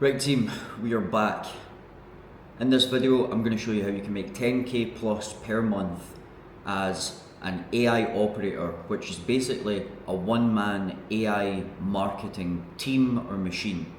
Right team, we are back. In this video, I'm going to show you how you can make 10k plus per month as an AI operator, which is basically a one-man AI marketing team or machine.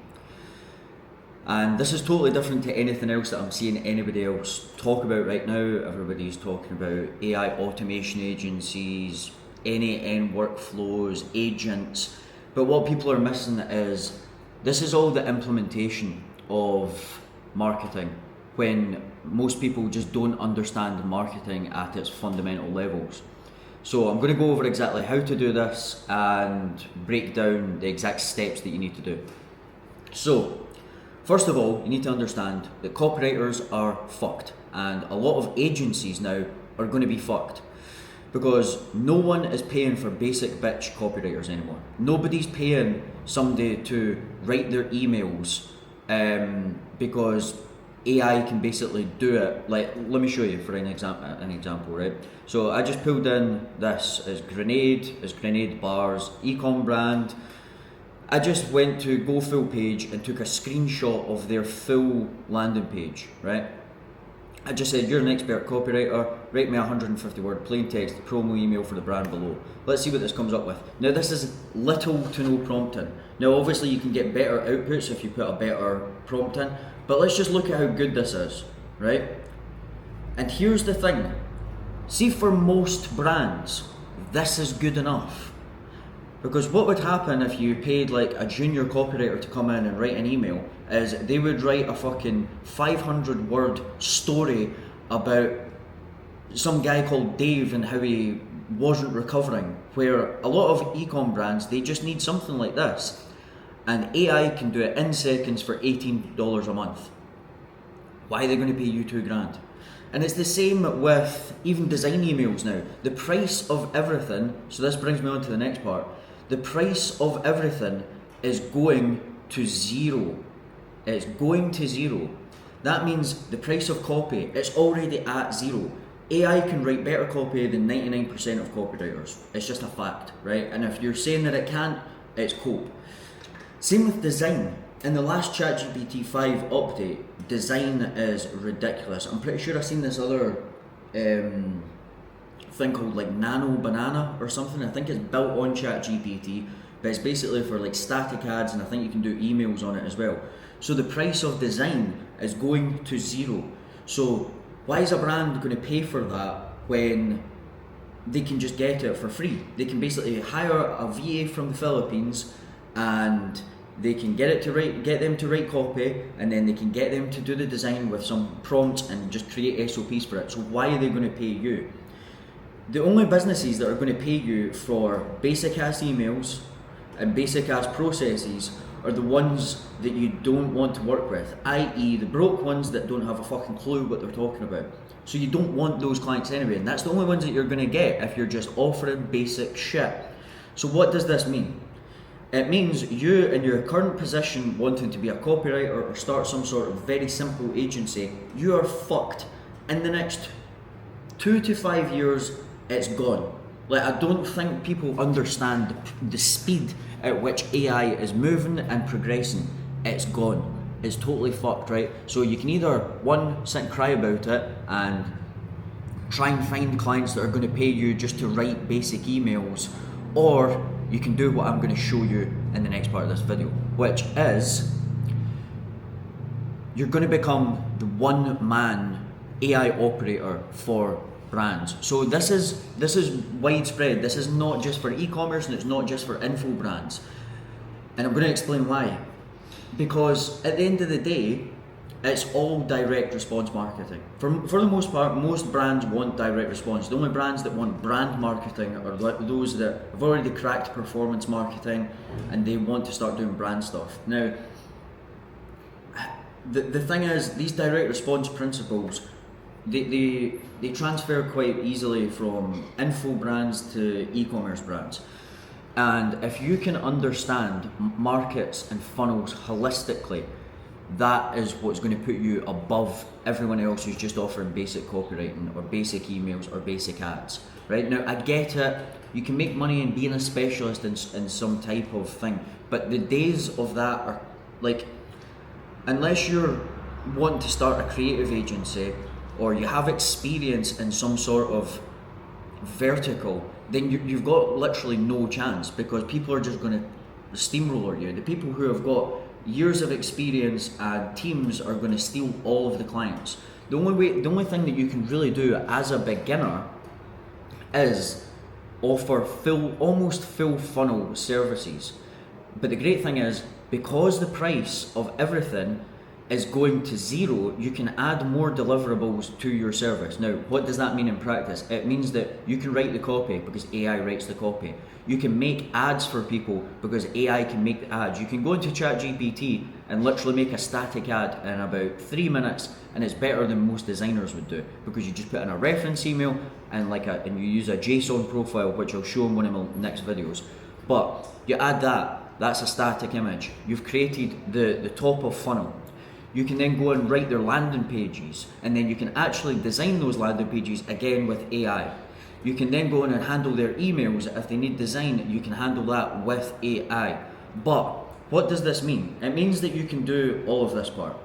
And this is totally different to anything else that I'm seeing anybody else talk about right now. Everybody's talking about AI automation agencies, end-to-end workflows, agents. But what people are missing is this is all the implementation of marketing when most people just don't understand marketing at its fundamental levels. So I'm going to go over exactly how to do this and break down the exact steps that you need to do. So, first of all, you need to understand that copywriters are fucked, and a lot of agencies now are going to be fucked because no one is paying for basic bitch copywriters anymore. Nobody's paying somebody to write their emails because AI can basically do it. Like, let me show you for an example, right? So I just pulled in this as grenade bars, ecom brand. I just went to go full page and took a screenshot of their full landing page, right? I just said, you're an expert copywriter, write me a 150 word plain text promo email for the brand below. Let's see what this comes up with. Now this is little to no prompting. Now obviously you can get better outputs if you put a better prompt in, but let's just look at how good this is, right? And here's the thing, see, for most brands, this is good enough. Because what would happen if you paid like a junior copywriter to come in and write an email is they would write a fucking 500 word story about some guy called Dave and how he wasn't recovering, where a lot of e-com brands, they just need something like this. And AI can do it in seconds for $18 a month. Why are they going to pay you $2,000? And it's the same with even design emails now. The price of everything, so this brings me on to the next part, the price of everything is going to zero. It's going to zero. That means the price of copy, it's already at zero. AI can write better copy than 99% of copywriters. It's just a fact, right? And if you're saying that it can't, it's cope. Same with design. In the last ChatGPT 5 update, design is ridiculous. I'm pretty sure I've seen this other thing called like Nano Banana or something. I think it's built on ChatGPT, but it's basically for like static ads, and I think you can do emails on it as well. So the price of design is going to zero. So why is a brand going to pay for that when they can just get it for free? They can basically hire a VA from the Philippines and they can get them to write copy, and then they can get them to do the design with some prompts and just create SOPs for it. So why are they going to pay you? The only businesses that are going to pay you for basic ass emails and basic ass processes are the ones that you don't want to work with, i.e. the broke ones that don't have a fucking clue what they're talking about. So you don't want those clients anyway, and that's the only ones that you're going to get if you're just offering basic shit. So what does this mean? It means you in your current position wanting to be a copywriter or start some sort of very simple agency, you are fucked. In the next 2 to 5 years, it's gone. Like, I don't think people understand the speed at which AI is moving and progressing. It's gone. It's totally fucked, right? So you can either, one, sit and cry about it and try and find clients that are going to pay you just to write basic emails, or you can do what I'm going to show you in the next part of this video, which is you're going to become the one-man AI operator for brands. So this is widespread. This is not just for e-commerce, and it's not just for info brands. And I'm going to explain why. Because at the end of the day, it's all direct response marketing. For the most part, most brands want direct response. The only brands that want brand marketing are those that have already cracked performance marketing and they want to start doing brand stuff. Now, the thing is, these direct response principles, they transfer quite easily from info brands to e-commerce brands. And if you can understand markets and funnels holistically, that is what's going to put you above everyone else who's just offering basic copywriting or basic emails or basic ads. Right? Now, I get it, you can make money in being a specialist in some type of thing, but the days of that are like, unless you're wanting to start a creative agency or you have experience in some sort of vertical, then you've got literally no chance, because people are just going to steamroller you. The people who have got years of experience and teams are going to steal all of the clients. The only thing that you can really do as a beginner is offer almost full funnel services. But the great thing is, because the price of everything is going to zero, you can add more deliverables to your service. Now, what does that mean in practice? It means that you can write the copy because AI writes the copy. You can make ads for people because AI can make the ads. You can go into ChatGPT and literally make a static ad in about 3 minutes, and it's better than most designers would do, because you just put in a reference email and and you use a JSON profile, which I'll show in one of my next videos. But you add that's a static image. You've created the top of funnel. You can then go and write their landing pages, and then you can actually design those landing pages again with AI. You can then go in and handle their emails. If they need design, you can handle that with AI. But what does this mean? It means that you can do all of this part.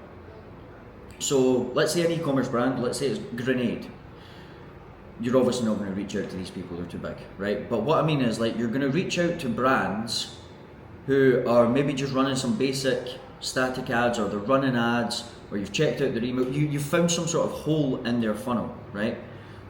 So let's say an e-commerce brand, let's say it's Grenade. You're obviously not going to reach out to these people, they're too big, right? But what I mean is, you're going to reach out to brands who are maybe just running some basic static ads, or they're running ads, or you've checked out their email, you've found some sort of hole in their funnel, right?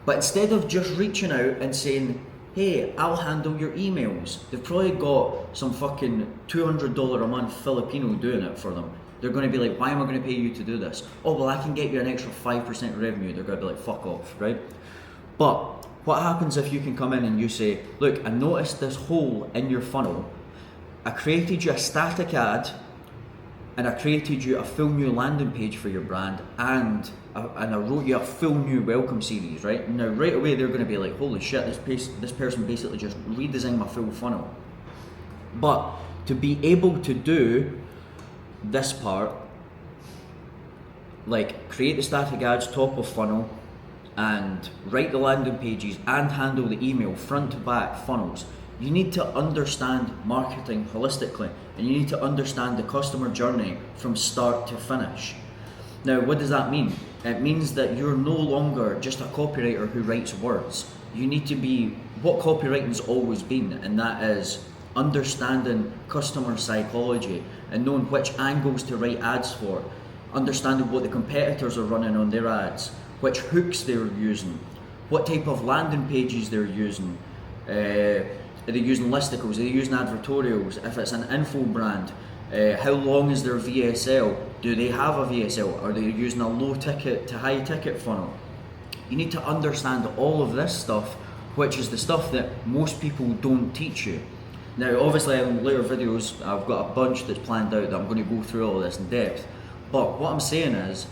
But instead of just reaching out and saying, hey, I'll handle your emails, they've probably got some fucking $200 a month Filipino doing it for them. They're going to be like, why am I going to pay you to do this? Oh, well, I can get you an extra 5% revenue. They're going to be like, fuck off, right? But what happens if you can come in and you say, look, I noticed this hole in your funnel. I created you a static ad, and I created you a full new landing page for your brand, and I wrote you a full new welcome series, right? Now, right away, they're going to be like, holy shit, this person basically just redesigned my full funnel. But to be able to do this part, create the static ads, top of funnel, and write the landing pages and handle the email front to back funnels, you need to understand marketing holistically, and you need to understand the customer journey from start to finish. Now, what does that mean? It means that you're no longer just a copywriter who writes words. You need to be what copywriting's always been, and that is understanding customer psychology and knowing which angles to write ads for, understanding what the competitors are running on their ads, which hooks they're using, what type of landing pages they're using. Are they using listicles? Are they using advertorials? If it's an info brand, how long is their VSL? Do they have a VSL? Are they using a low ticket to high ticket funnel? You need to understand all of this stuff, which is the stuff that most people don't teach you. Now, obviously, in later videos, I've got a bunch that's planned out that I'm going to go through all this in depth. But what I'm saying is,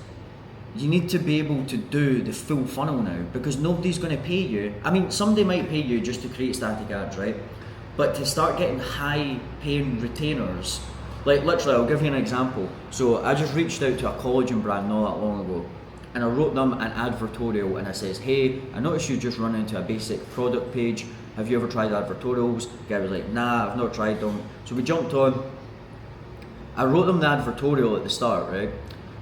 you need to be able to do the full funnel now, because nobody's going to pay you. I mean, somebody might pay you just to create static ads, right? But to start getting high paying retainers, literally, I'll give you an example. So I just reached out to a collagen brand not that long ago, and I wrote them an advertorial, and I says, hey, I noticed you just run into a basic product page. Have you ever tried advertorials? The guy was like, nah, I've not tried them. So we jumped on. I wrote them the advertorial at the start, right?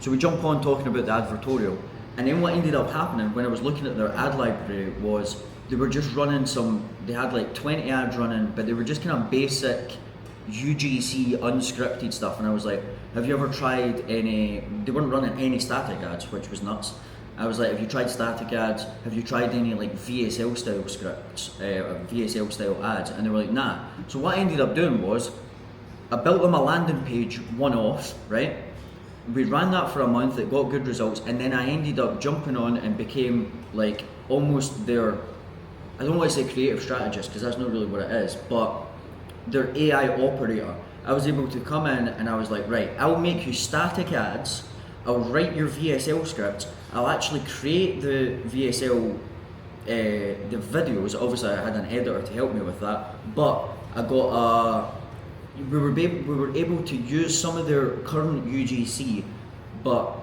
So we jump on talking about the advertorial, and then what ended up happening when I was looking at their ad library was they were just running they had 20 ads running, but they were just kind of basic UGC unscripted stuff, and I was like, have you ever tried they weren't running any static ads, which was nuts. I was like, have you tried static ads? Have you tried any VSL style scripts, or VSL style ads? And they were like, nah. So what I ended up doing was, I built them a landing page one-off, right? We ran that for a month, it got good results, and then I ended up jumping on and became almost their, I don't want to say creative strategist, because that's not really what it is, but their AI operator. I was able to come in and I was like, right, I'll make you static ads, I'll write your VSL scripts, I'll actually create the VSL, the videos. Obviously I had an editor to help me with that, but I got we were able to use some of their current UGC, but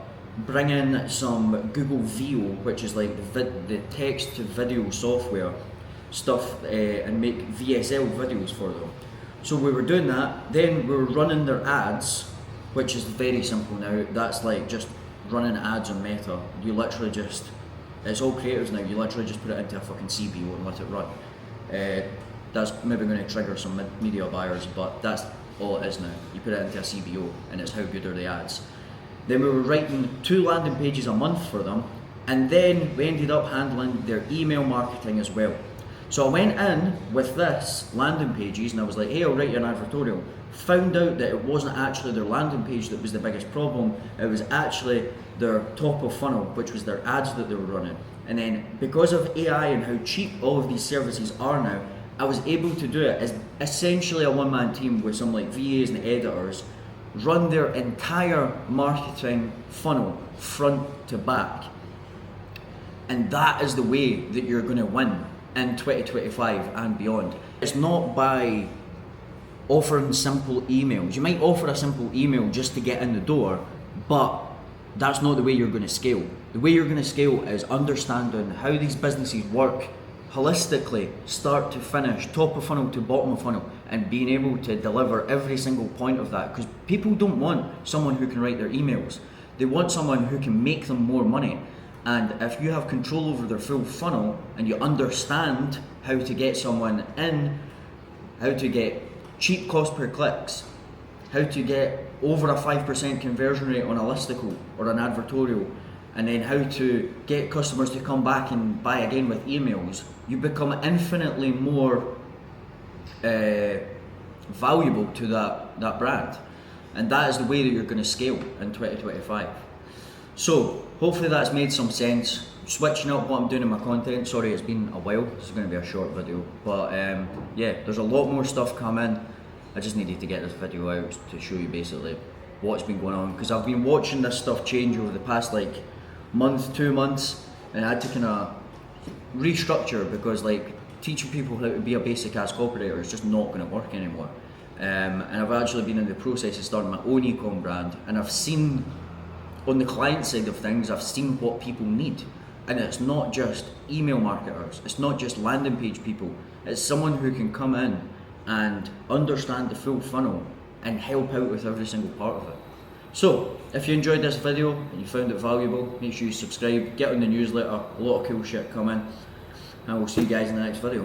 bring in some Google VO, which is the text to video software stuff, and make VSL videos for them. So we were doing that, then we were running their ads, which is very simple now. That's like just running ads on Meta. You literally just, it's all creatives now, you literally just put it into a fucking CBO and let it run. That's maybe going to trigger some media buyers, but that's all it is now. You put it into a CBO and it's how good are the ads. Then we were writing 2 landing pages a month for them, and then we ended up handling their email marketing as well. So I went in with this landing pages and I was like, hey, I'll write you an advertorial. Found out that it wasn't actually their landing page that was the biggest problem, it was actually their top of funnel, which was their ads that they were running. And then because of AI and how cheap all of these services are now, I was able to do it as essentially a one-man team with some like VAs and editors, run their entire marketing funnel front to back. And that is the way that you're going to win in 2025 and beyond. It's not by offering simple emails. You might offer a simple email just to get in the door, but that's not the way you're going to scale. The way you're going to scale is understanding how these businesses work holistically, start to finish, top of funnel to bottom of funnel, and being able to deliver every single point of that. Because people don't want someone who can write their emails. They want someone who can make them more money. And if you have control over their full funnel and you understand how to get someone in, how to get cheap cost per clicks, how to get over a 5% conversion rate on a listicle or an advertorial, and then how to get customers to come back and buy again with emails, you become infinitely more valuable to that brand. And that is the way that you're going to scale in 2025. So hopefully that's made some sense. Switching up what I'm doing in my content. Sorry, it's been a while. This is going to be a short video, but yeah, there's a lot more stuff coming. I just needed to get this video out to show you basically what's been going on, because I've been watching this stuff change over the past like month, 2 months, and I had to kind of restructure, because like teaching people how to be a basic ass copywriter is just not going to work anymore. And I've actually been in the process of starting my own e-com brand, and I've seen on the client side of things, I've seen what people need. And it's not just email marketers, it's not just landing page people, it's someone who can come in and understand the full funnel and help out with every single part of it. So, if you enjoyed this video and you found it valuable, make sure you subscribe, get on the newsletter, a lot of cool shit coming, and we'll see you guys in the next video.